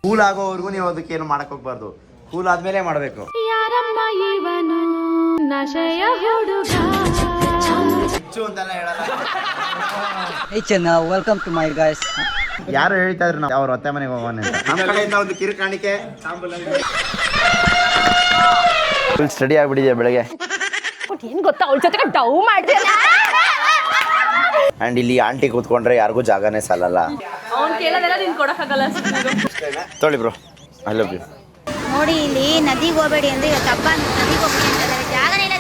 Cool ಆಗೋವರೆಗೂ ನೀವು ಅದಕ್ಕೆ ಏನು ಮಾಡಕ್ ಹೋಗ್ಬಾರ್ದು. ಕೂಲ್ ಆದ್ಮೇಲೆ ಮಾಡಬೇಕು. ಹೆಚ್ಚು ಅಂತೆಲ್ಲ ಹೇಳಲ್ಲ. Welcome to my guys. ಯಾರು ಹೇಳ್ತಾ ಇದ್ರು ನಾವು ಅವ್ರ ಹೊತ್ತೆ ಮನೆಗೆ ಹೋಗೋಣ ಅಂತ. ನಮ್ಮ ಕಡೆಯಿಂದ ಒಂದು ಕಿರುಕಾಣಿಕೆ. ಫುಲ್ ಸ್ಟಡಿ ಆಗ್ಬಿಟ್ಟಿದೆ ಬೆಳಗ್ಗೆ. ಏನ್ ಗೊತ್ತಾ, ಅವಳ ಜೊತೆಗೆ ಡೌ ಮಾಡಿದೆ. ಅಂಡ್ ಇಲ್ಲಿ ಆಂಟಿ ಕೂತ್ಕೊಂಡ್ರೆ ಯಾರಿಗೂ ಜಾಗನೇ ಸಾಲಲ್ಲ. ಅವ್ನು ಕೇಳೋದೆಲ್ಲ ನೀನು ಕೊಡಕ್ಕಾಗಲ್ಲ. ತೊಳಿ ಬ್ರೋ, ಐ ಲವ್ ಯು. ನೋಡಿ ಇಲ್ಲಿ ನದಿಗೆ ಹೋಗಬೇಡಿ ಅಂದ್ರೆ ಇವತ್ತು ಹಬ್ಬ ನದಿಗೆ ಹೋಗ್ಬೇಡಿ ಅಂತ ಜಾಗನೇ ಇಲ್ಲ.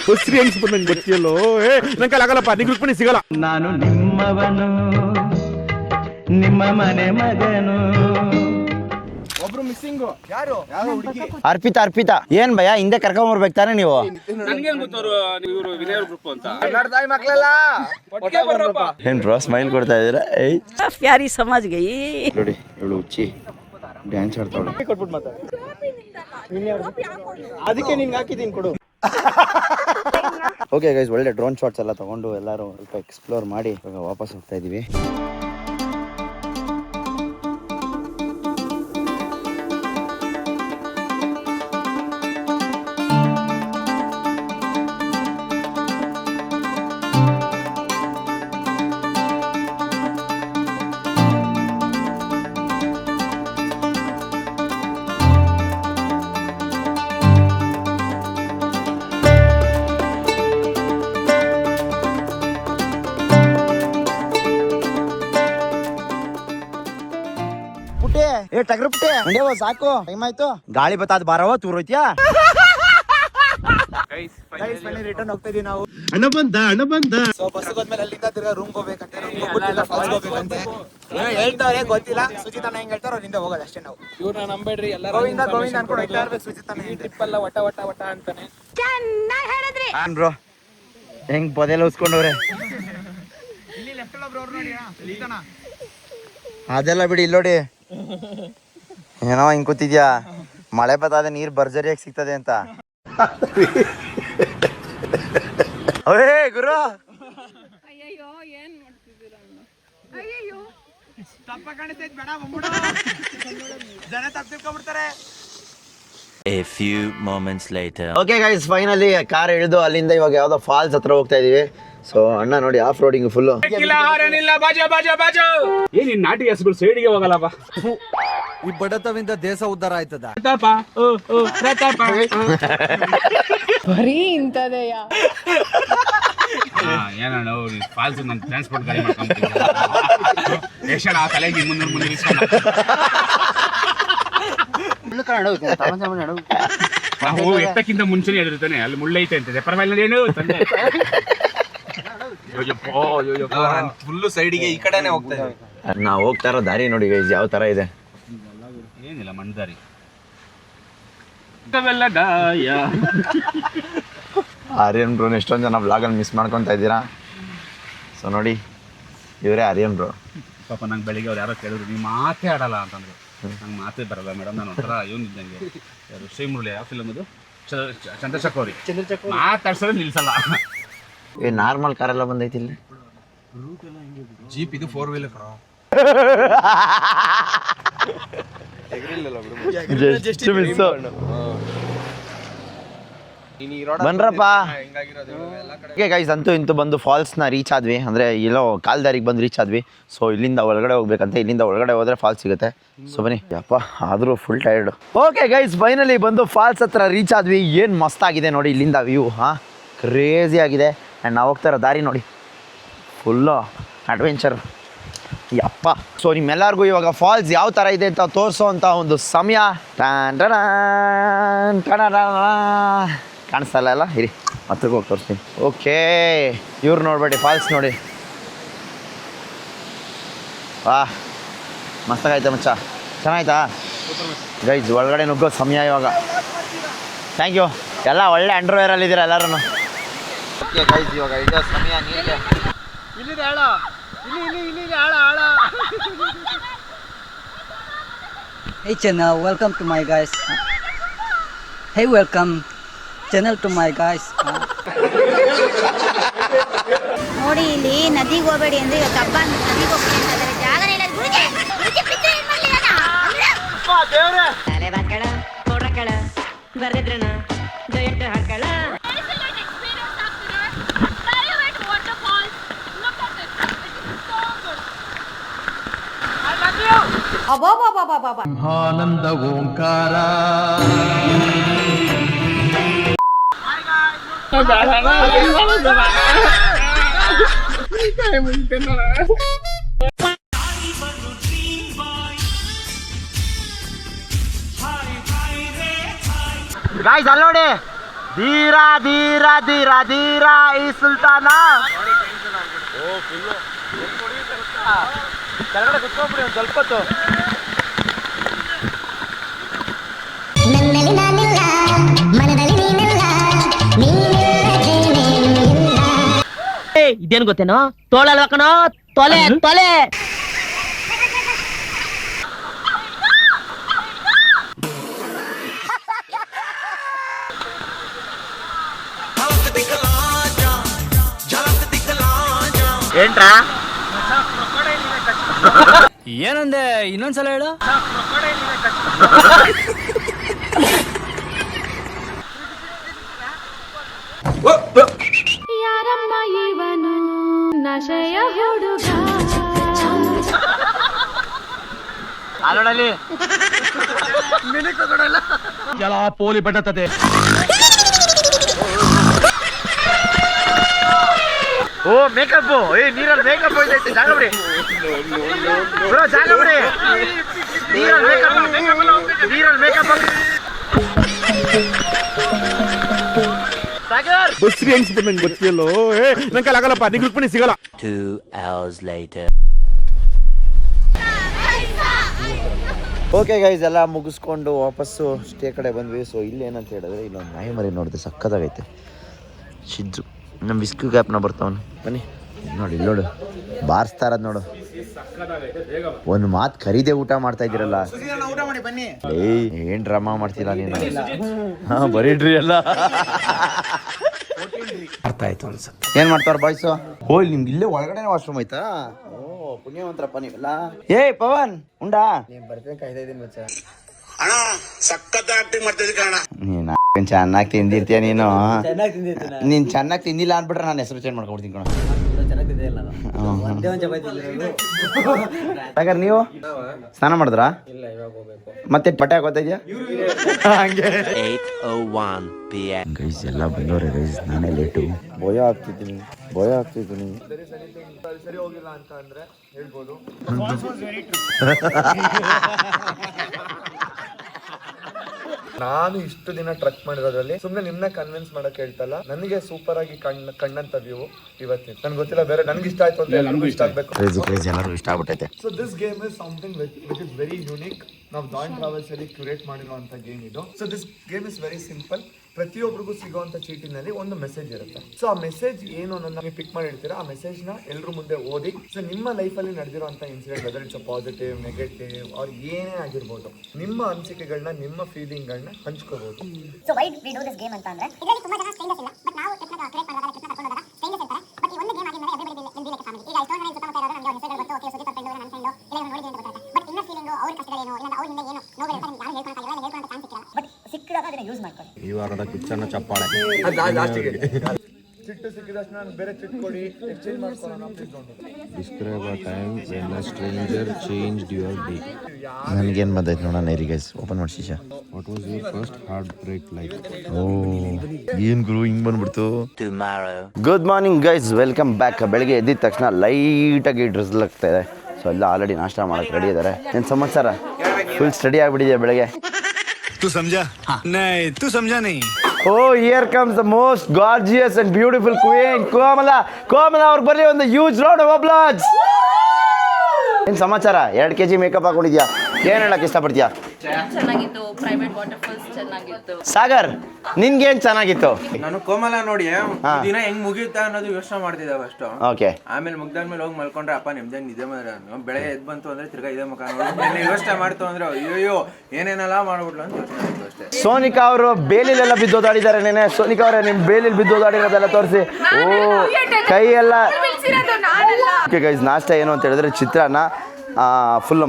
ಗೊತ್ತಿಯಲ್ಲೋ ನಂಗೆ ಆಗಲ್ಲಪ್ಪ, ನಿಂಗೆ ರುಕ್ಮಿಣಿ ಸಿಗಲ್ಲ. ನಾನು ನಿಮ್ಮವನು, ನಿಮ್ಮ ಮನೆ ಮಗನು. ಒಬ್ರು ಮಿಸ್ಸಿಂಗ್. ಯಾರು? ಅರ್ಪಿತಾ ಏನ್ ಭಯ, ಹಿಂದೆ ಕರ್ಕೊಂಡ್ ಬರ್ಬೇಕು ತಾನೆ ನೀವು? ಏನ್ ಬ್ರೋ ಸ್ಮೈಲ್ ಕೊಡ್ತಾ ಇದೀರಾ? ಪ್ಯಾರಿ ಸಮಾಜ್ಗೆ ನೋಡಿ ಇವಳು ಹುಚ್ಚಿ ಡ್ಯಾನ್ಸ್ ಆಡ್ತಾವಳೆ. ಅದಕ್ಕೆ ನಿನ್ಗೆ ಹಾಕಿದ್ದೀನಿ ಕೊಡು. ಓಕೆ ಗೈಸ್, ಒಳ್ಳೆ ಡ್ರೋನ್ ಶಾಟ್ಸ್ ಎಲ್ಲ ತಗೊಂಡು ಎಲ್ಲರೂ ಸ್ವಲ್ಪ ಎಕ್ಸ್ಪ್ಲೋರ್ ಮಾಡಿ ಇವಾಗ ವಾಪಸ್ ಹೋಗ್ತಾ ಇದೀವಿ. ಟಗ್ರಪುಟ್ಟೆ ಮಂಡ್ಯವ ಸಾಕು, ಟೈಮ್ ಆಯ್ತು. ಗಾಳಿ ಬತ್ತಾದ ಬಾರವ ತೂರೋಯ್ತಿಯಾ. ರಿಟರ್ನ್ ಹೋಗ್ತಾ ಇದೀವಿ ನಾವು. ಅಣ್ಣ ಬಂದ. ಸೊ ಬಸ್ ಹೋದ್ಮೇಲೆ ಅಲ್ಲಿಂದ ತಿರ್ಗಾ ರೂಮ್ ಹೋಗ್ಬೇಕಂತೆ. ಫಾಲ್ಸ್ ಹೋಗ್ಬೇಕಂತೆ. ಹೇಳ್ತಾವ್ರೆ ಗೊತ್ತಿಲ್ಲ. ಸುಜಿತನ ಹೆಂಗ್ ಹೇಳ್ತಾರೋ ಅಲ್ಲಿಂದ ಹೋಗೋದು ಅಷ್ಟೇ ನಾವು. ಇವ್ರನ್ನ ನಂಬೇಡ್ರಿ, ಎಲ್ಲ ಗೋವಿಂದ ಅನ್ಕೊಂಡು ಹೋಗ್ತಾ ಇರ್ಬೇಕು. ಸುಜಿತನ ಟ್ರಿಪ್ ಎಲ್ಲ ವಟ ಅಂತಾನೆ. ಚೆನ್ನಾಗಿ ಹೇಳಿದ್ರಿ ಬ್ರೋ, ಹೆಂಗ್ ಪೊದೆಲ್ಲ ಉಸ್ಕೊಂಡವ್ರೆ. ಅದೆಲ್ಲ ಬಿಡಿ, ಇಲ್ಲಿ ನೋಡಿ ಏನೋ ಹಿಂಗ್ ಕೂತಿದ್ಯಾ. ಮಳೆ ಬತ್ತಾದ ನೀರ್ ಭರ್ಜರಿಯಾಗಿ ಸಿಗ್ತದೆ ಅಂತ. ಅವರೇ ಗುರು, ಅಯ್ಯಯ್ಯೋ ಏನ್ ಮಾಡ್ತಿದ್ದೀರಾ? ಅಯ್ಯಯ್ಯೋ ತಪ್ಪ ಕಾಣಿಸ್ತೈತೆ, ಬೇಡ ಬಂದ್ಬಿಡು. ಜನ ತಪ್ಪು ತಿಳ್ಕೊಂಡ್ಬಿಡ್ತಾರೆ. A few moments later. Okay guys, finally car ಇಳಿದು ಅಲ್ಲಿಂದ ಇವಾಗ ಯಾವ್ದೋ ಫಾಲ್ಸ್ ಹತ್ರ ಹೋಗ್ತಾ ಇದೀವಿ. ಸೊ ಅಣ್ಣ ನೋಡಿ ಆಫ್ ರೋಡಿಂಗ್ ಫುಲ್. ಏನ್ ನಾಟಿ ಹೆಸರು ಸೈಡಿಗೆ ಹೋಗಲ್ಲಪ್ಪ. ಈ ಬಡತವಿಂದ ದೇಶ ಉದ್ಧಾರ ಆಯ್ತದ. ಬರೀ ಇಂಥದೆಯಾ? ಏನಣ್ಣ ಫಾಲ್ಸ್ ನಾನು ಟ್ರಾನ್ಸ್ಪೋರ್ಟ್ ಗಾಡಿ ಮಾಡ್ಕೊಂತೀನಿ. ಎಷ್ಟು ಆ ತಲೆಗೆ ಮುಂದೆ ನಾವು ಎತ್ತಕ್ಕಿಂತ ಮುಂಚೆನೆ ಹೇಳಿರ್ತಾನೆ ಅಲ್ಲಿ ಮುಳ್ಳೈತೆ ಅಂತಿದೆ. ಪರವಾಗಿಲ್ಲ ಏನು ತಂದೆ ಫುಲ್ಲು ಸೈಡಿಗೆ ಈ ಕಡೆನೆ ಹೋಗ್ತಾ ಇದ್ದೀವಿ. ನಾವು ಹೋಗ್ತಾ ಇರೋ ದಾರಿ ನೋಡಿ ಗೈಸ್ ಯಾವ ತರ ಇದೆ. ಏನಿಲ್ಲ ಮಣ್ಣದಾರಿ. ಆರ್ಯನ್ ಬ್ರೋ ಎಷ್ಟೊಂದು ಜನ ಬ್ಲಾಗಲ್ಲಿ ಮಿಸ್ ಮಾಡ್ಕೊತಾ ಇದ್ದೀರಾ. ಸೊ ನೋಡಿ ಇವರೇ ಆರ್ಯನ್ ಬ್ರೋ. ಪಾಪ ನಂಗೆ ಬೆಳಿಗ್ಗೆ ಅವ್ರು ಯಾರೋ ಕೇಳಿದ್ರು, ನೀವು ಮಾತೇ ಆಡಲ್ಲ ಅಂತಂದ್ರು. ನಂಗೆ ಮಾತೇ ಬರಲ್ಲ ಮೇಡಮ್, ನಾನು ಒಂಥರ ಇವನಿದ್ದಂಗೆ. ಯಾರು ಶ್ರೀಮುರಳಿ ಯಾವ ಫಿಲಮ್ ಅದು, ಚಂದ್ರಚಕೋರಿ. ಮಾತಾಡ್ಸೋದು ನಿಲ್ಸಲ್ಲ. ಏ ನಾರ್ಮಲ್ ಕಾರೆಲ್ಲ ಬಂದೈತಿ ಇಲ್ಲಿ. ಜೀಪ್ ಇದು 4 ವೀಲರ್ ಕಣ. ಬನ್ರಪ್ಪ. ಗೈಸ್ ಅಂತೂ ಇಂತೂ ಬಂದು ಫಾಲ್ಸ್ನ ರೀಚ್ ಆದ್ವಿ. ಅಂದರೆ ಎಲ್ಲೋ ಕಾಲ್ದಾರಿಗೆ ಬಂದು ರೀಚ್ ಆದ್ವಿ. ಸೊ ಇಲ್ಲಿಂದ ಒಳಗಡೆ ಹೋಗ್ಬೇಕಂತ. ಇಲ್ಲಿಂದ ಒಳಗಡೆ ಹೋದ್ರೆ ಫಾಲ್ಸ್ ಸಿಗುತ್ತೆ. ಸೊ ಬನ್ನಿ. ಯಪ್ಪ ಆದರೂ full tired. Okay guys, finally ಬಂದು ಫಾಲ್ಸ್ ಹತ್ರ ರೀಚ್ ಆದ್ವಿ. ಏನು ಮಸ್ತಾಗಿದೆ ನೋಡಿ ಇಲ್ಲಿಂದ ವ್ಯೂ. ಕ್ರೇಜಿ ಆಗಿದೆ. ಆ್ಯಂಡ್ ನಾವು ಹೋಗ್ತಾ ಇರೋ ದಾರಿ ನೋಡಿ ಫುಲ್ಲು ಅಡ್ವೆಂಚರ್. ಯಪ್ಪ. ಸೊ ನಿಮ್ಮೆಲ್ಲರಿಗೂ ಇವಾಗ ಫಾಲ್ಸ್ ಯಾವ ಥರ ಇದೆ ಅಂತ ತೋರಿಸೋ ಅಂತ ಒಂದು ಸಮಯ. ಕಾಣಿಸ್ತಲ್ಲ ಎಲ್ಲ, ಇರಿ ಹತ್ರಕ್ಕೆ ಹೋಗಿ ತೋರಿಸ್ತೀನಿ. ಓಕೆ, ಇವ್ರು ನೋಡ್ಬೇಡಿ, ಫಾಲ್ಸ್ ನೋಡಿ. ವಾಹ್, ಮಸ್ತಾಗೈತೆ ಮಚ್ಚ, ಚೆನ್ನಾಯ್ತಾ ಗೈಸ್? ಒಳಗಡೆ ನುಗ್ಗೋ ಸಮಯ ಇವಾಗ. Thank you. ಎಲ್ಲ ಒಳ್ಳೆ ಅಂಡರ್ವೇರಲ್ಲಿದ್ದೀರಾ ಎಲ್ಲರೂ. ಓಕೆ ಗೈಸ್, ಇವಾಗ ಇಡೋ ಸಮಯ ನೀರಿಗೆ. ಇಲ್ಲಿದೆ ಆಳ, ಇಲ್ಲಿ ಆಳ. Hey channel, welcome to my guys. Hey, welcome channel to my guys. ನೋಡಿ ಇಲ್ಲಿ ನದಿಗೆ ಹೋಗ್ಬೇಡಿ ಅಂದ್ರೆ ಇವತ್ತು ಹಬ್ಬ ನದಿಗೆ ಹೋಗ್ಬೇಡಿ ಅಂತ ಇದ್ದಾರೆ. ಜಾಗನೇ ಇಲ್ಲ ಗುರುಜಿ. ಗುರುಜಿ ಬಿಟ್ಟು ಏನ್ ಮಾಡ್ಲಿ ಆನಂದ ಓಂಕಾರ ಗಾಯ್ಸ್ ಅಲ್ಲಿ ನೋಡಿ, ಧೀರ ಧೀರ ಧೀರ ಧೀರ ಈ ಸುಲ್ತಾನ. ಕೆಳಗಡೆ ಕುತ್ಕೊಂಡ್ಬಿಡಿ ಒಂದು ಸ್ವಲ್ಪ ಹೊತ್ತು. ಇದೇನು ಗೊತ್ತೇನೋ, ತೋಳಲ್ವ ಕಣೋ, ತೊಲೆ ತೊಲೆ. ಏನ್ರಾ ಏನಂದೆ ಇನ್ನೊಂದ್ಸಲ ಹೇಳು. ಯಾರಮ್ಮ ಇವನು ನಶೆಯ ಹುಡುಗ. ಅಲ್ಲೋಡಲ್ಲಿ ಎಲ್ಲ ಪೋಲಿ ಬಟ್ಟತ್ತದೆ. ಓ ಮೇಕಪ್, ನೀರಲ್ಲಿ ಮೇಕಪ್ ಹೋಯ್ತೈತೆ. ಜಾಗ ಬಿಡಿ ಬ್ರೋ, ಜಾಗ ಬಿಡಿ. ನೀರಲ್ಲಿ ಮೇಕಪ್ ಸಾಗರ್ ಬಸ್ರಿ ಅನ್ಸುತ್ತೆ ನಂಗೆ ಗೊತ್ತಿಲ್ಲೋ. ನಂಗೆ ಕೈಲಿ ಆಗಲ್ಲಪ್ಪ, ನಿಂಗೆ ರುಕ್ಮಿಣಿ ಸಿಗಲ್ಲ. 2 hours later. ಓಕೆ ಗೈಸ್, ಎಲ್ಲ ಮುಗಿಸ್ಕೊಂಡು ವಾಪಸ್ಸು ಸ್ಟೇ ಕಡೆ ಬಂದ್ವಿ. ಸೊ ಇಲ್ಲಿ ಏನಂತ ಹೇಳಿದ್ರೆ, ಇಲ್ಲೊಂದು ನಾಯಿ ಮರಿ ನೋಡಿದೆ, ಸಕ್ಕತ್ತಾಗೈತೆ. ಶಿಜ್ಜು ನಮ್ಮ ವಿಸ್ಕು ಗ್ಯಾಪ್ನ ಬರ್ತಾವನು. ಬನ್ನಿ ನೋಡಿ, ಇಲ್ಲಿ ನೋಡು, ಬಾರಿಸ್ತಾ ಇರೋದು ನೋಡು. ಒಂದು ಮಾತು ಕರೀದೆ ಊಟ ಮಾಡ್ತಾ ಇದ್ದೀರಲ್ಲ. ಏನ್ ಡ್ರಾಮಾ ಮಾಡ್ತೀರಾ ನೀನು? ಹಾ ಬರೀಡ್ರಿ ಎಲ್ಲ. ಅರ್ಥ ಆಯ್ತು ಅನ್ಸುತ್ತೆ. ಏನ್ ಮಾಡ್ತಾರ ಬಾಯ್ಸು? ಓ ನಿಮ್ಗೆ ಇಲ್ಲೇ ಒಳಗಡೆ ವಾಶ್ರೂಮ್ ಆಯ್ತಾ? ಓ ಪುಣ್ಯವಂತರಪ್ಪ ನೀವೆಲ್ಲ. ಏ ಪವನ್ ಉಂಡಾ? ನೀನ್ ಚೆನ್ನಾಗಿ ತಿಂದಿರ್ತೀಯ ನೀನು. ನೀನ್ ಚೆನ್ನಾಗಿ ತಿಂದಿಲ್ಲ ಅಂದ್ಬಿಟ್ರೆ ನಾನು ಹೆಸರು ಚೇಂಜ್ ಮಾಡ್ಕೊಡ್ತೀನಿ ಕಣ. ಹಾಗಾದ್ರೆ ನೀವು ಸ್ನಾನ ಮಾಡಿದ್ರಾ? ಮತ್ತೆ ಬಟ್ಟೆ ಹಾಕೋತಾ ಇದೆಯಾ? ಹಂಗೆ 8:01 p.m. ಗೈಸ್ ಎಲ್ಲ ಬಂದವ್ರೆ ಗೈಸ್, ನಾನೇ ಲೇಟು. ಭಯ ಆಗ್ತಿದ್ದೀನಿ. ಸರಿ ಹೋಗಿಲ್ಲ ಅಂತ ಅಂದ್ರೆ ಹೇಳ್ಬೋದು. ನಾನು ಇಷ್ಟು ದಿನ ಟ್ರಕ್ ಮಾಡಿರೋದ್ರಲ್ಲಿ ಸುಮ್ನೆ ನಿಮ್ನ ಕನ್ವಿನ್ಸ್ ಮಾಡಕ್ ಹೇಳ್ತಲ್ಲ, ನನಗೆ ಸೂಪರ್ ಆಗಿ ಕಂಡಂತ ವ್ಯೂ ಇವತ್ತಿನ. ನನ್ಗೆ ಗೊತ್ತಿಲ್ಲ, ಬೇರೆ ನನ್ಗೆ ಇಷ್ಟ ಆಯ್ತು ಅಂತ ಎಲ್ಲರಿಗೂ ಇಷ್ಟ ಆಗ್ಬೇಕು. ಎಲ್ಲರೂ ಇಷ್ಟ ಆಗ್ಬಿಟ್ಟೈತೆ. So this game is something which is very unique. ನಾವು ಜಾಯಿಂಟ್ ಟ್ರಾವೆಲ್ಸ್ ಅಲ್ಲಿ ಕ್ಯೂರೇಟ್ ಮಾಡಿರುವಂತ ಗೇಮ್ ಇದು. So this game is very simple. ಪ್ರತಿಯೊಬ್ಬರಿಗೂ ಸಿಗುವಂತ ಚೀಟಿನಲ್ಲಿ ಒಂದು ಮೆಸೇಜ್ ಇರುತ್ತೆ. ಸೊ ಆ ಮೆಸೇಜ್ ಏನು ಅನ್ನೋದನ್ನ ನೀವು ಪಿಕ್ ಮಾಡಿರ್ತೀರಾ. ಆ ಮೆಸೇಜ್ ನ ಎಲ್ಲರೂ ಮುಂದೆ ಓದಿ, ಸೊ ನಿಮ್ಮ ಲೈಫ್ ಅಲ್ಲಿ ನಡೆದಿರುವಂತ incident, whether it's positive, negative or ಏನೇ ಆಗಿರ್ಬೋದು, ನಿಮ್ಮ ಅನಿಸಿಕೆಗಳನ್ನ, ನಿಮ್ಮ ಫೀಲಿಂಗ್ ಗಳನ್ನ ಹಂಚ್ಕೋಬಹುದು. So why we do this game ಅಂತ ಅಂದ್ರೆ, ಇದರಲ್ಲಿ ತುಂಬಾ ಜನ ಸ್ಟ್ರೇಂಜರ್ಸ್ ಇಲ್ಲ, ಬಟ್ ನಾವು ಟ್ರಿಪ್ ಕ್ರಿಯೇಟ್ ಮಾಡಿದಾಗ ಟ್ರಿಪ್ ಕರ್ಕೊಂಡು ಹೋದಾಗ ಸ್ಟ್ರೇಂಜರ್ಸ್ ಇರ್ತಾರೆ. ಬಟ್ ಈ ಒಂದು ಗೇಮ್ ಆಗಿದ್ರೆ everybody will be like family. ಈಗ ಇಷ್ಟೊಂದು ಜನ ಸುತ್ತಮುತ್ತ ಇರೋದು ನಮಗೆ ಹೆಸರುಗಳು ಗೊತ್ತು. ಓಕೆ ಸುದೀಪ್ ಫ್ರೆಂಡ್, ನನ್ನ ಫ್ರೆಂಡ್, ಎಲ್ಲ ನೋಡಿದ್ದೀನಿ ಅಂತ ಗೊತ್ತಾಗುತ್ತೆ. ಬಟ್ ಇನ್ನರ್ ಫೀಲಿಂಗ್, ಅವ್ರ ಕಷ್ಟಗಳೇನು, ಇಲ್ಲ ಅವ್ರ ಹಿಂದೆ ಏನು ನೋವಿರುತ್ತೆ, ಯಾರು ಹೇಳ್ಕೊಳಕ್ಕಾಗಿಲ್ಲ, ಹೇಳ್ಕೊಳ್ಳೋ ಚಾನ್ಸ್ ಸಿಕ್ಕಿರಲ್ಲ. ಬಟ್ ಸಿಕ್ಕಿದಾಗ ಅದನ್ನ ಯೂಸ್ ಮಾಡ್ಕೊಳ್ಳಿ. ಈ ವಾರದ ಕಿಚ್ಚನ ಚಪ್ಪಾಳೆ ಚಿಟ್ಟು ಸಿಕ್ಕಿದ ತಕ್ಷಣ ನಾನು ಬೇರೆ ಚಿಟ್ಟು ಕೊಡಿ, ಎಕ್ಸ್ಚೇಂಜ್ ಮಾಡ್ಕೊಳ್ಳೋಣ please. Describe a time when a stranger changed your day. ನನಗೇನು ಬಂದೈತೆ ನೋಡೋಣ ಇರಿ ಗೈಸ್. ಓಪನ್ ಮಾಡಿ ಶೀಶಾ. What was your first heartbreak like? ಓ ಏನು ಗುರು ಹಿಂಗೆ ಬಂದ್ಬಿಡ್ತು. Tomorrow. Good morning guys, welcome back. ಬೆಳಗ್ಗೆ ಎದ್ದಿದ ತಕ್ಷಣ ಲೈಟಾಗಿ ಡ್ರೆಸ್ಲ್ ಆಗ್ತಾ ಇದೆ. ಸೊ ಎಲ್ಲ ಆಲ್ರೆಡಿ ನಾಷ್ಟ ಮಾಡೋಕ್ಕೆ ರೆಡಿ ಇದ್ದಾರೆ. ಏನು ಸಮಾಚಾರ? ಫುಲ್ ಸ್ಟಡಿ ಆಗಿಬಿಟ್ಟಿದೆ ಬೆಳಗ್ಗೆ. तू समझा? नहीं तू समझा नहीं. Oh, here comes the most gorgeous and beautiful queen, Komala. Komala ಅವ್ರಿಗೆ ಬರಲಿ ಒಂದು huge round of applause. ಏನು ಸಮಾಚಾರ? 2 kg ಮೇಕಪ್ ಹಾಕೊಂಡಿದ್ಯಾ? ಏನು ಹೇಳಕ್ಕೆ ಇಷ್ಟಪಡ್ತೀಯಾ? ಚೆನ್ನಾಗಿತ್ತು, ಪ್ರೈವೇಟ್ ವಾಟರ್ ಫಾಲ್ಸ್ ಚೆನ್ನಾಗಿತ್ತು. ಸಾಗರ್ ನಿನ್ಗೇನ್ ಚೆನ್ನಾಗಿತ್ತು? ನಾನು ಕೋಮಲ ನೋಡಿ ದಿನ ಹೆಂಗ್ ಮುಗಿಯುತ್ತಾ ಅನ್ನೋದು ಯೋಚನೆ ಮಾಡ್ತಿದ್ದೆ ಫಸ್ಟ್. ಓಕೆ. ಆಮೇಲೆ ಮುಗ್ದಾದ್ಮೇಲೆ ಹೋಗಿ ಮಲ್ಕೊಂಡ್ರೆ ಅಪ್ಪ ನಿಮ್ದಂಗ್ ನಿದ್ದೆ ಮಾಡಿದ್ರೆ ಬೆಳಗ್ಗೆ ಎದ್ದು ಬಂತು ಅಂದ್ರೆ ತಿರ್ಗಾ ಇದೇ ಮುಖ ನೋಡಿ ಯೋಚನೆ ಮಾಡ್ತು ಅಂದ್ರೆ ಅಯ್ಯೋ ಏನೇನೆಲ್ಲ ಮಾಡ್ಬಿಟ್ಲು ಅಂತ ಯೋಚನೆ ಮಾಡ್ತು ಅಷ್ಟೇ. ಸೋನಿಕಾ ಅವರು ಬೇಲಿಲೆಲ್ಲ ಬಿದ್ದೋದಾಡಿದ್ದಾರೆ ನೆನೆ. ಸೋನಿಕಾ ಅವರೇ ನಿಮ್ ಬೇಲಿಲ್ ಬಿದ್ದೋದಾಡಿರೋದೆಲ್ಲ ತೋರಿಸಿ. ಓ ಕೈ ಎಲ್ಲ. ಓಕೆ ಗೈಸ್, ನಾಷ್ಟ ಏನು ಅಂತ ಹೇಳಿದ್ರೆ ಚಿತ್ರಾನ್ನ. ಫುಲ್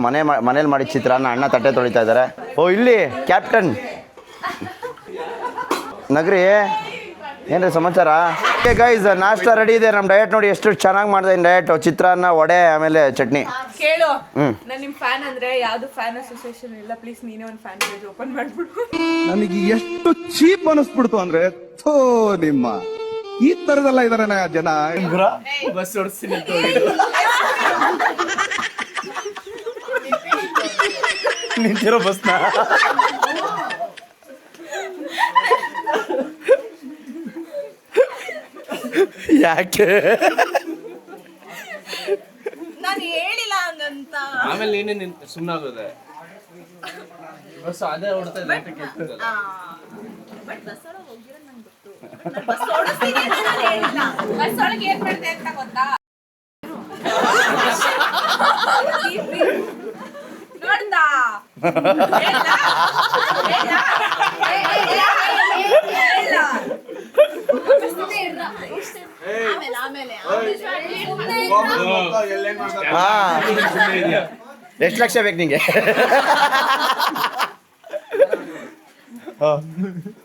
ಮನೇಲಿ ಮಾಡಿದ ಚಿತ್ರಾನ್ನ. ಅಣ್ಣ ತಟ್ಟೆ ತೊಳಿತಾ ಇದ್ದಾರೆ. ಓ ಇಲ್ಲಿ ಕ್ಯಾಪ್ಟನ್ ನಗರಿ, ಏನ್ರಿ ಸಮಾಚಾರ? ಓಕೆ ಗೈಸ್, ನಾಷ್ಟ ರೆಡಿ ಇದೆ. ನಮ್ಮ ಡಯಟ್ ನೋಡಿ ಎಷ್ಟು ಚೆನ್ನಾಗಿ ಮಾಡ್ತಾ ಇದ್ದೀನಿ ಡಯಟ್. ಚಿತ್ರಾನ್ನ, ವಡೆ, ಆಮೇಲೆ ಚಟ್ನಿ. ಕೇಳು, ನಾನು ನಿಮ್ಮ ಫ್ಯಾನ್ ಅಂದ್ರೆ ಯಾವ್ದು ಫ್ಯಾನ್ ಅಸೋಸಿಯೇಷನ್ ಇಲ್ಲ, ಪ್ಲೀಸ್ ನೀನೇ ಒಂದು ಫ್ಯಾನ್ ಪೇಜ್ ಓಪನ್ ಮಾಡ್ಬಿಡು. ನನಗೆ ಎಷ್ಟು ಚೀಪ್ ಅನಿಸ್ಬಿಡ್ತು ಅಂದ್ರೆ, ಥೋ ನಿಮ್ಮ ಈ ತರದೆಲ್ಲ ಇದಾರೆ ಜನ. ಬಸ್ ಓಡಿಸ್ತೀನಿ ನಿಂತಿರೋ ಬಸ್ನ ಯಾಕೆ ನಾನು ಹೇಳಿಲ್ಲ ಹಂಗಂತ. ಆಮೇಲೆ ನೀನೇ ಸುಮ್ಮನಾಗೋದೆ. ಬಸ್ ಅದೇ ಓಡ್ತಾ ಇದೆ. ಬಟ್ ಬಸ್ ಒಳಗೆ ಹೋಗಿರೋದು ನಂಗೆ ಗೊತ್ತು. ಬಸ್ ಓಡಿಸ್ತೀನಿ ಅಂತ ನಾನು ಹೇಳಿಲ್ಲ. ಬಸ್ ಒಳಗೆ ಏನ್ ಮಾಡ್ದೆ ಅಂತ ಗೊತ್ತಾ? ನೋಡ್ದಾ? ಎಷ್ಟು ಲಕ್ಷ ಬೇಕು ನಿಂಗೆ?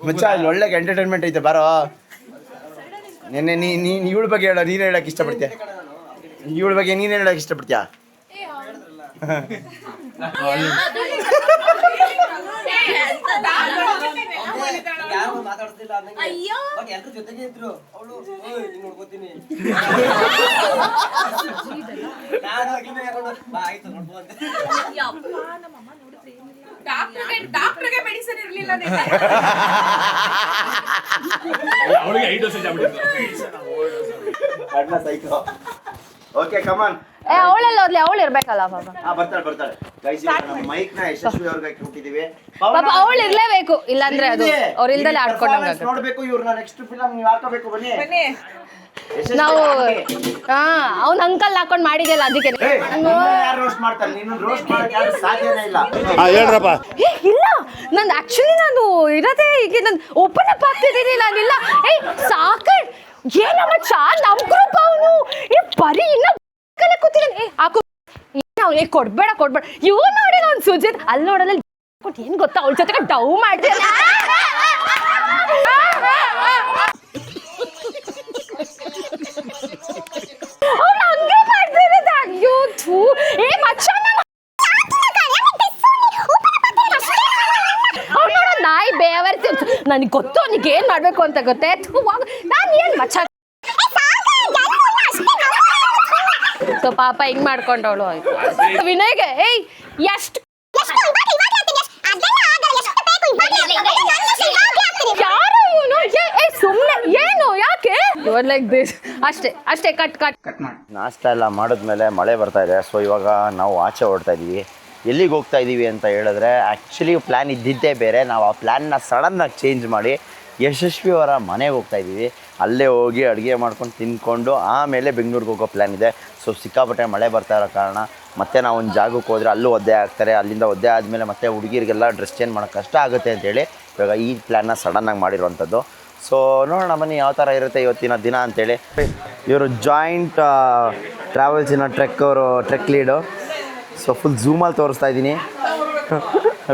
ಮಚ್ಚ ಇಲ್ಲಿ ಒಳ್ಳೆ ಎಂಟರ್ಟೈನ್ಮೆಂಟ್ ಐತೆ ಬಾರೋ. ನೆನ್ನೆ ನೀನ್ ಇವಳ ಬಗ್ಗೆ ಹೇಳೋ, ನೀನು ಹೇಳಕ್ ಇಷ್ಟಪಡ್ತೀಯ? ಇವಳ ಬಗ್ಗೆ ನೀನು ಹೇಳಕ್ ಇಷ್ಟಪಡ್ತೀಯ? ಡಾಕ್ಟರ್ಗೆ ಮೆಡಿಸಿನ್ ಇರ್ಲಿಲ್ಲ. ಅವಳಿಗೆ 5 ಡೋಸೇಜ್ ಆಗ್ಬಿಟ್ಟಿತ್ತು. Okay come on. ಅವಳೆಲ್ಲ ಹೋದ್ಲಿ, ಅವಳು ಇರ್ಬೇಕಲ್ಲ ಪಾಪ. ಬರ್ತಾಳೆ ಗೈಸ್. ನಮ್ಮ ಮೈಕ್ ನ ಯಶಸ್ವಿ ಅವ್ರಿಗೆ ಕೊಟ್ಟಿದ್ದೀವಿ. ಪಾಪ ಅವಳು ಇರ್ಲೇಬೇಕು, ಇಲ್ಲಾಂದ್ರೆ ಅದು ಅವ್ರ ಇಲ್ದಲೆ ಆಡ್ಕೊಂಡಂಗ ನೋಡ್ಬೇಕು. ಇವ್ರನ್ನ ನೆಕ್ಸ್ಟ್ ಫಿಲಂ ನೀವು ಹಾಕಬೇಕು. ಬನ್ನಿ ನಾವು. ಅವ್ನ ಅಂಕಲ್ ಹಾಕೊಂಡ್ ಮಾಡಿದ್ಯಲ್ಲ ಅದಕ್ಕೆ. ಯಾರು ರೋಸ್ಟ್ ಮಾಡ್ತಾರೆ? ನೀನು ರೋಸ್ಟ್ ಮಾಡಕ್ಕೆ ಯಾರು ಸಾಧ್ಯನೇ ಇಲ್ಲ. ಹೇಳ್ರಪ್ಪ. ಇಲ್ಲ, ನಾನು ಆಕ್ಚುಲಿ ನಾನು ಇರೋದೇ ಈಗ ನಾನು ಓಪನ್ ಅಪ್ ಆಗ್ತಿದ್ದೀನಿ. ನಾನಿಲ್ಲ. ಸಾಕ ಏನಮ್ಮ ಚಾ ನಮ್ ಗ್ರೂಪ್ ಅವನು ಬರೀ ಇನ್ನ ಕೂತೀನಿ. ಹಾಕು ಕೊಡ್ಬೇಡ ಇವ್ ನೋಡಿ ಅವ್ನು ಸುಜಿತ್ ಅಲ್ಲಿ ನೋಡಲ್ಲ. ಏನ್ ಗೊತ್ತಾ, ಅವಳ ಜೊತೆಗೆ ಡೌ ಮಾಡಿದೆ. ಅವ್ನು ಹಂಗೆ ಮಾಡ್ತಿರೋದು. ಅಯ್ಯೋ ಥೂ. ಮಚ್ಚ ನಾಯಿ ಬೇವರ್ತಿ. ನನಗೆ ಗೊತ್ತು ಅವನಿಗೆ ಏನ್ ಮಾಡ್ಬೇಕು ಅಂತ ಗೊತ್ತೇ. ನಾನು ಏನ್ ಮಚ್ಚ. ಸೊ ಪಾಪ ಹಿಂಗ್ ಮಾಡ್ಕೊಂಡವಳು. ವಿನಯ್ಗೆ ಎಷ್ಟು ಯಾರು ಇವನು? ಸುಮ್ಮನೆ ಏನು ಯಾಕೆ ಲೈಕ್ ದಿಸ್? ಅಷ್ಟೇ ಕಟ್ ಮಾಡಿ. ನಾಷ್ಟ ಎಲ್ಲ ಮಾಡಿದ್ಮೇಲೆ ಮಳೆ ಬರ್ತಾ ಇದೆ. ಸೊ ಇವಾಗ ನಾವು ಆಚೆ ಹೊರಡ್ತಾ ಇದ್ದೀವಿ. ಎಲ್ಲಿಗೆ ಹೋಗ್ತಾ ಇದ್ದೀವಿ ಅಂತ ಹೇಳಿದ್ರೆ, ಆ್ಯಕ್ಚುಲಿ ಪ್ಲ್ಯಾನ್ ಇದ್ದಿದ್ದೇ ಬೇರೆ. ನಾವು ಆ ಪ್ಲ್ಯಾನ್ನ ಸಡನ್ನಾಗಿ ಚೇಂಜ್ ಮಾಡಿ ಯಶಸ್ವಿ ಅವರ ಮನೆಗೆ ಹೋಗ್ತಾ ಇದ್ದೀವಿ. ಅಲ್ಲೇ ಹೋಗಿ ಅಡುಗೆ ಮಾಡ್ಕೊಂಡು ತಿಂದ್ಕೊಂಡು ಆಮೇಲೆ ಬೆಂಗಳೂರಿಗೆ ಹೋಗೋ ಪ್ಲ್ಯಾನ್ ಇದೆ. ಸೊ ಸಿಕ್ಕಾಪಟ್ಟೆ ಮಳೆ ಬರ್ತಾ ಇರೋ ಕಾರಣ ಮತ್ತೆ ನಾವು ಒಂದು ಜಾಗಕ್ಕೆ ಹೋದರೆ ಅಲ್ಲೂ ಒದ್ದೆ ಆಗ್ತಾರೆ. ಅಲ್ಲಿಂದ ಒದ್ದೆ ಆದಮೇಲೆ ಮತ್ತೆ ಹುಡುಗಿರಿಗೆಲ್ಲ ಡ್ರೆಸ್ ಚೇಂಜ್ ಮಾಡೋಕ್ಕೆ ಕಷ್ಟ ಆಗುತ್ತೆ ಅಂತೇಳಿ ಇವಾಗ ಈ ಪ್ಲ್ಯಾನ್ನ ಸಡನ್ನಾಗಿ ಮಾಡಿರುವಂಥದ್ದು. ಸೊ ನೋಡೋಣ ಬನ್ನಿ ಯಾವ ಥರ ಇರುತ್ತೆ ಇವತ್ತಿನ ದಿನ ಅಂತೇಳಿ. ಇವರು ಜಾಯಿಂಟ್ ಟ್ರಾವೆಲ್ಸಿನ ಟ್ರೆಕ್ ಲೀಡು. ಸೊ ಫುಲ್ ಝೂಮಲ್ಲಿ ತೋರಿಸ್ತಾ ಇದ್ದೀನಿ.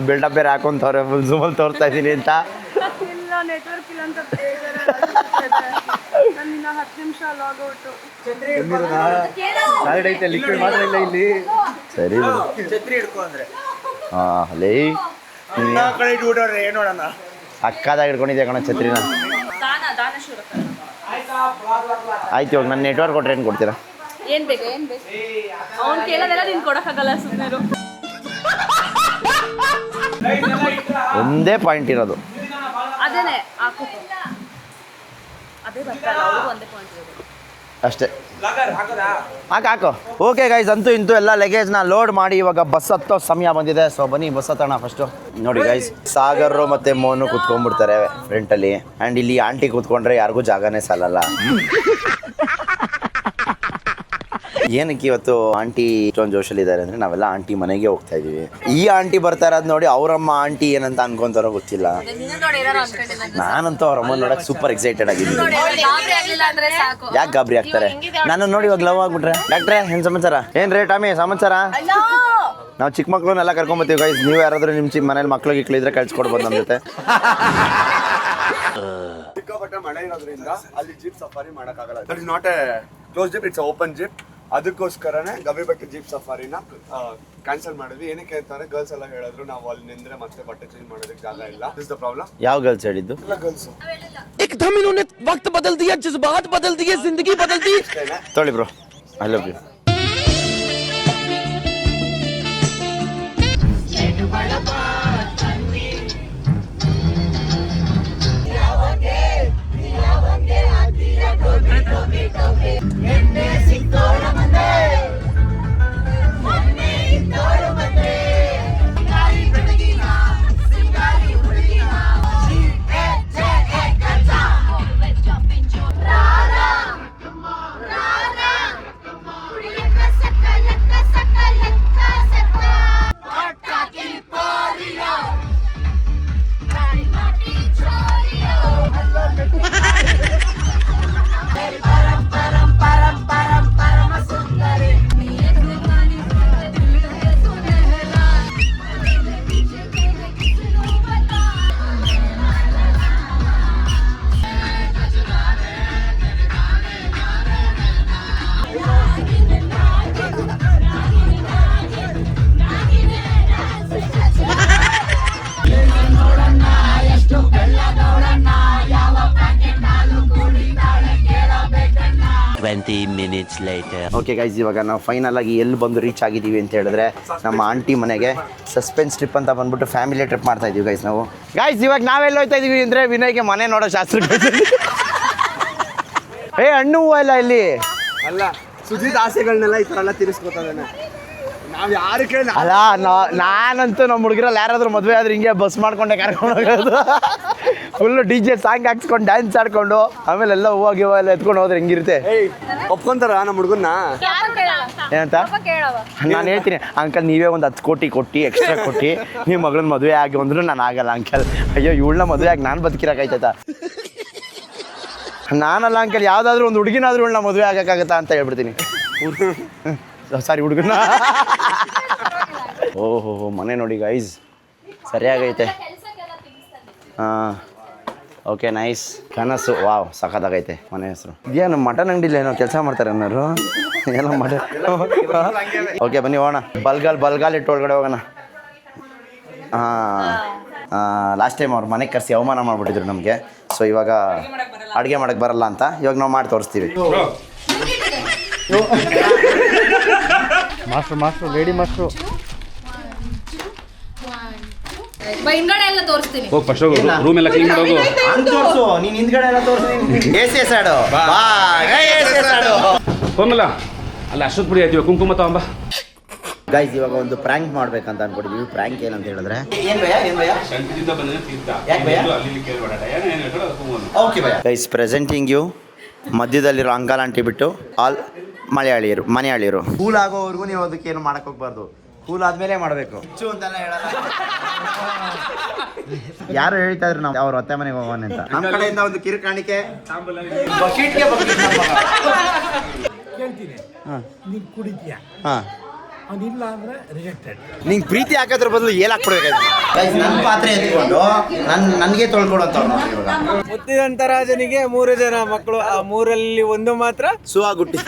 ಬಿಲ್ಡಪ್ ಬೇರೆ ಹಾಕೊಂತವ್ರೆ, ಫುಲ್ ಝೂಮಲ್ಲಿ ತೋರಿಸ್ತಾ ಇದ್ದೀನಿ ಅಂತ. ನೆಟ್ವರ್ಕ್ ಇಲ್ಲ ಅಂತ ನನ್ನ 10 ನಿಮಿಷ ಲಾಗೌಟು. ಲಿಕ್ವಿಡ್ ಮಾತ್ರ ಇಲ್ಲ ಇಲ್ಲಿ. ಸರಿ ಛತ್ರಿ ಹಿಡ್ಕೊ ಅಂದ್ರೆ ಅಲ್ಲೇ ಕಡೆ ಇಟ್ಬಿಟ್ಟವ್ರೆ. ನೋಡೋಣ ಅಕ್ಕದಾಗ ಹಿಡ್ಕೊಂಡಿದ್ದೆ ಕಣ ಛತ್ರಿನ. ಆಯ್ತು, ಇವಾಗ ನನ್ನ ನೆಟ್ವರ್ಕ್ ಕೊಟ್ರೆ ಏನು ಕೊಡ್ತೀರಾ? ಏನ್ ಬೇಕು ಅವ್ನು ಕೇಳೋದೆಲ್ಲ ನೀನು ಕೊಡೋಕ್ಕಾಗಲ್ಲ, ಸುಮ್ಮನೆ. ಒಂದೇ ಪಾಯಿಂಟ್ ಇರೋದು. ಅದೇನೆ ಹಾಕು. ಅದೇ ಬರ್ತಾರಲ್ಲ ಅವ್ರಿಗೂ ಒಂದೇ ಪಾಯಿಂಟ್ ಇರೋದು. ಅಷ್ಟೇ. ಹಾಕು. ಓಕೆ ಗೈಸ್, ಅಂತೂ ಇಂತೂ ಎಲ್ಲ ಲಗೇಜ್ನ ಲೋಡ್ ಮಾಡಿ ಇವಾಗ ಬಸ್ ಹತ್ತೋ ಸಮಯ ಬಂದಿದೆ. ಸೊ ಬನ್ನಿ ಬಸ್ ಹತ್ತೋಣ ಫಸ್ಟು. ನೋಡಿ ಗೈಸ್, ಸಾಗರ್ ಮತ್ತು ಮೋನು ಕೂತ್ಕೊಂಡ್ಬಿಡ್ತಾರೆ ಫ್ರಂಟಲ್ಲಿ. ಆ್ಯಂಡ್ ಇಲ್ಲಿ ಆಂಟಿ ಕೂತ್ಕೊಂಡ್ರೆ ಯಾರಿಗೂ ಜಾಗನೇ ಸಾಲಲ್ಲ. ಏನಕ್ಕೆ ಇವತ್ತು ಆಂಟಿ ಇಷ್ಟೊಂದು ಜೋಶಲ್ಲಿದ್ದಾರೆ ಅಂದರೆ ನಾವೆಲ್ಲ ಆಂಟಿ ಮನೆಗೆ ಹೋಗ್ತಾ ಇದೀವಿ. ಈ ಆಂಟಿ ಬರ್ತಾ ಇರೋದು ನೋಡಿ ಅವರಮ್ಮ ಆಂಟಿ ಏನಂತ ಅನ್ಕೊಂತಾರೋ ಗೊತ್ತಿಲ್ಲ. ನಾನಂತೂ ಅವ್ರ ಅಮ್ಮ ನೋಡಕ್ ಸೂಪರ್ ಎಕ್ಸೈಟೆಡ್ ಆಗಿದ್ದೀನಿ. ಯಾಕೆ ಗಾಬರಿ ಆಗ್ತಾರೆ? ನಾನು ನೋಡಿ ಇವಾಗ ಲವ್ ಆಗ್ಬಿಟ್ರೆ. ಡಾಕ್ಟ್ರೆ ಏನ್ ಸಮಾಚಾರ? ಏನ್ ರೇ ಟಾಮಿ ಸಮಾಚಾರ? ನಾವು ಚಿಕ್ಕ ಮಕ್ಳನ್ನೆಲ್ಲ ಕರ್ಕೊಂಬತ್ತೀವಿ ಗೈಸ್. ನೀವು ಯಾರಾದ್ರೂ ನಿಮ್ಮ ಮನೇಲಿ ಮಕ್ಳು ಗಿಕ್ಳಿದ್ರೆ ಕಳ್ಸ್ಕೊಡ್ಬೋದು ನಮ್ಮ ಜೊತೆ. ಸಿಕ್ಕಾಪಟ್ಟೆ ಮಳೆ ಇರೋದ್ರಿಂದ ಅಲ್ಲಿ ಜೀಪ್ ಸಫಾರಿ ಮಾಡಕ್ಕಾಗಲ್ಲ. That is not A close zip, it's open zip. ಅದಕ್ಕೋಸ್ಕರನೇ ಗವಿಬೆಟ್ಟ ಜೀಪ್ ಸಫಾರಿನ ಕ್ಯಾನ್ಸಲ್ ಮಾಡಿದ್ವಿ. ಏನಕ್ಕೆ ಅಂತಾರೆ, ಗರ್ಲ್ಸ್ ಎಲ್ಲ ಹೇಳಿದ್ರು ನಾವು ಅಲ್ಲಿ ನಿಂದ್ರೆ ಮತ್ತೆ ಬಟ್ಟೆ ಚೇಂಜ್ ಮಾಡೋದಕ್ಕೆ ಜಾಗ ಇಲ್ಲ. This the problem. ಯಾವ ಗರ್ಲ್ಸ್ ಹೇಳಿದ್ದು? ಎಲ್ಲ ಗರ್ಲ್ಸ್. एकदम इन्होंने वक्त बदल दिया, जज्बात बदल दिए, जिंदगी बदल दी. ತೊಳಿ bro, I love you. Okay guys, ಇವಾಗ ನಾವು ಫೈನಲ್ ಆಗಿ ಎಲ್ಲಿ ಬಂದು ರೀಚ್ ಆಗಿದ್ದೀವಿ ಅಂತ ಹೇಳಿದ್ರೆ ನಮ್ಮ ಆಂಟಿ ಮನೆಗೆ. ಸಸ್ಪೆನ್ಸ್ ಟ್ರಿಪ್ ಅಂತ ಬಂದ್ಬಿಟ್ಟು ಫ್ಯಾಮಿಲಿ ಟ್ರಿಪ್ ಮಾಡ್ತಾ ಇದೀವಿ ಗೈಸ್ ನಾವು. ಗೈಸ್ ಇವಾಗ ನಾವೆಲ್ಲ ಹೋಗ್ತಾ ಇದೀವಿ ಅಂದರೆ ವಿನಯ್ಗೆ ಮನೆ ನೋಡೋ ಶಾಸ್ತ್ರ. ಹಣ್ಣು ಹೂವು ಇಲ್ಲ ಇಲ್ಲಿ ಅಲ್ಲ, ಸುಜಿತ್ ಆಸೆಗಳನ್ನೆಲ್ಲ ಈ ತರ ಎಲ್ಲ ತಿರ್ಸ್ಕೊತಾನೆ. ನಾವ್ ಯಾರು ಕೇಳಿ ಅಲ್ಲ, ನಾನಂತೂ ನಮ್ಮ ಹುಡುಗರಲ್ಲಿ ಯಾರಾದ್ರೂ ಮದುವೆ ಆದ್ರೆ ಹಿಂಗೆ ಬಸ್ ಮಾಡ್ಕೊಂಡೆ ಕರ್ಕೊಂಡು ಹೋಗೋದು. ಫುಲ್ಲು DJ ಸಾಂಗ್ ಹಾಕ್ಸ್ಕೊಂಡು ಡ್ಯಾನ್ಸ್ ಆಡ್ಕೊಂಡು ಆಮೇಲೆ ಎಲ್ಲ ಹೂವು ಗಿವ ಎಲ್ಲ ಎತ್ಕೊಂಡು ಹೋದ್ರೆ ಹೆಂಗಿರುತ್ತೆ? ಒಪ್ಕೊಂತಾರ ನಮ್ಮ ಹುಡುಗನ್ನ? ಏನಂತ ನಾನು ಹೇಳ್ತೀನಿ, ಅಂಕಲ್ ನೀವೇ ಒಂದು 10 ಕೋಟಿ ಕೊಟ್ಟು ಎಕ್ಸ್ಟ್ರಾ ಕೊಟ್ಟು ನಿಮ್ಮ ಮಗಳನ್ನ ಮದುವೆ ಆಗಿ ಅಂದ್ರು ನಾನು ಆಗಲ್ಲ ಅಂಕಲ್. ಅಯ್ಯೋ ಇವಳನ್ನ ಮದುವೆ ಆಗಿ ನಾನು ಬದುಕಿರೋಕಾಯ್ತದ? ನಾನಲ್ಲ ಅಂಕಲ್, ಯಾವುದಾದ್ರೂ ಒಂದು ಹುಡುಗಿನಾದ್ರೂ ಇವಳನ್ನ ಮದುವೆ ಆಗೋಕ್ಕಾಗತ್ತಾ ಅಂತ ಹೇಳ್ಬಿಡ್ತೀನಿ. ಸಾರಿ ಹುಡುಗನ. ಓಹೋ ಮನೆ ನೋಡಿ ಗೈಸ್, ಸರಿಯಾಗೈತೆ. ಹಾಂ ಓಕೆ ನೈಸ್. ಕನಸು ವಾವ್ ಸಖತ್ತಾಗೈತೆ ಮನೆ ಹೆಸರು. ಇದೇನು ಮಟನ್ ಅಂಗಡಿಲಿ ಏನೋ ಕೆಲಸ ಮಾಡ್ತಾರೆ ಅನ್ನೋರು, ಏನೋ ಮಟನ್. ಓಕೆ ಬನ್ನಿ ಹೋಗೋಣ. ಬಲ್ಗಾಲ್ ಇಟ್ಟು ಒಳಗಡೆ ಹೋಗೋಣ. ಲಾಸ್ಟ್ ಟೈಮ್ ಅವ್ರು ಮನೆಗೆ ಕರೆಸಿ ಅವಮಾನ ಮಾಡಿಬಿಟ್ಟಿದ್ರು ನಮಗೆ. ಸೊ ಇವಾಗ ಅಡುಗೆ ಮಾಡೋಕ್ಕೆ ಬರಲ್ಲ ಅಂತ ಇವಾಗ ನಾವು ಮಾಡಿ ತೋರಿಸ್ತೀವಿ. Master lady master. ಹಿಂಗಡೆ ಎಲ್ಲ ತೋರಿಸ್ತೀನಿ. ಹೋಗಿ ಫಸ್ಟ್ ಹೋಗು, ರೂಮ್ ಎಲ್ಲ ಕ್ಲೀನ್ ಮಾಡೋಗು. ತೋರಿಸು ನೀನು ಹಿಂದ್ಗಡೆ ಎಲ್ಲ ತೋರಿಸ್ತೀನಿ. ಎಸ್ ಆಡು ಹೋಗಲ್ಲ ಅಲ್ಲ, ಅಷ್ಟೊತ್ತು ಪುಡಿ ಆಯ್ತೀವಿ. ಕುಂಕುಮ ತಗೊಂಬ. ಗೈಸ್ ಇವಾಗ ಒಂದು ಪ್ರ್ಯಾಂಕ್ ಮಾಡ್ಬೇಕಂತ ಅನ್ಕೊಂಡಿದೀವಿ. ಪ್ರ್ಯಾಂಕ್ ಏನಂತ ಹೇಳಿದ್ರೆ ಗೈಸ್ ಪ್ರೆಸೆಂಟಿಂಗ್ ಯು ಮಧ್ಯದಲ್ಲಿರೋ ಅಂಕಲ್ ಆಂಟಿ ಬಿಟ್ಟು ಆಲ್ ಮಲಯಾಳಿಯರು. ಕೂಲ್ ಆಗೋವರೆಗೂ ನೀವು ಅದಕ್ಕೇನು ಮಾಡಕ್ ಹೋಗ್ಬಾರ್ದು. ಕೂಲ್ ಆದ್ಮೇಲೆ ಮಾಡಬೇಕು. ಅಂತೆಲ್ಲ ಹೇಳಲ್ಲ. ಯಾರು ಹೇಳ್ತಾ ಇದ್ರು ನಾವು ಅವ್ರ ಅತ್ತೆ ಮನೆಗೆ ಹೋಗೋಣ ಅಂತ. ನಮ್ಮ ಕಡೆಯಿಂದ ಒಂದು ಕಿರುಕಾಣಿಕೆ. ಬಕೆಟ್ಗೆ ನಿಂಗೆ ಪ್ರೀತಿ ಹಾಕೋದ್ರ ಬದಲು ಏಲ್ ಹಾಕ್ಬಿಡ್ಬೇಕಾಯ್ತು. ನನ್ನ ಪಾತ್ರೆ ಎತ್ಕೊಂಡು ನನಗೆ ತೊಳ್ಕೊಡು ಅಂತ ಮುತ್ತಿದಂತ ರಾಜನಿಗೆ 3 ಜನ ಮಕ್ಕಳು, ಆ 3ರಲ್ಲಿ ಒಂದು ಮಾತ್ರ ಸುವಾಗುಟ್ಟಿ.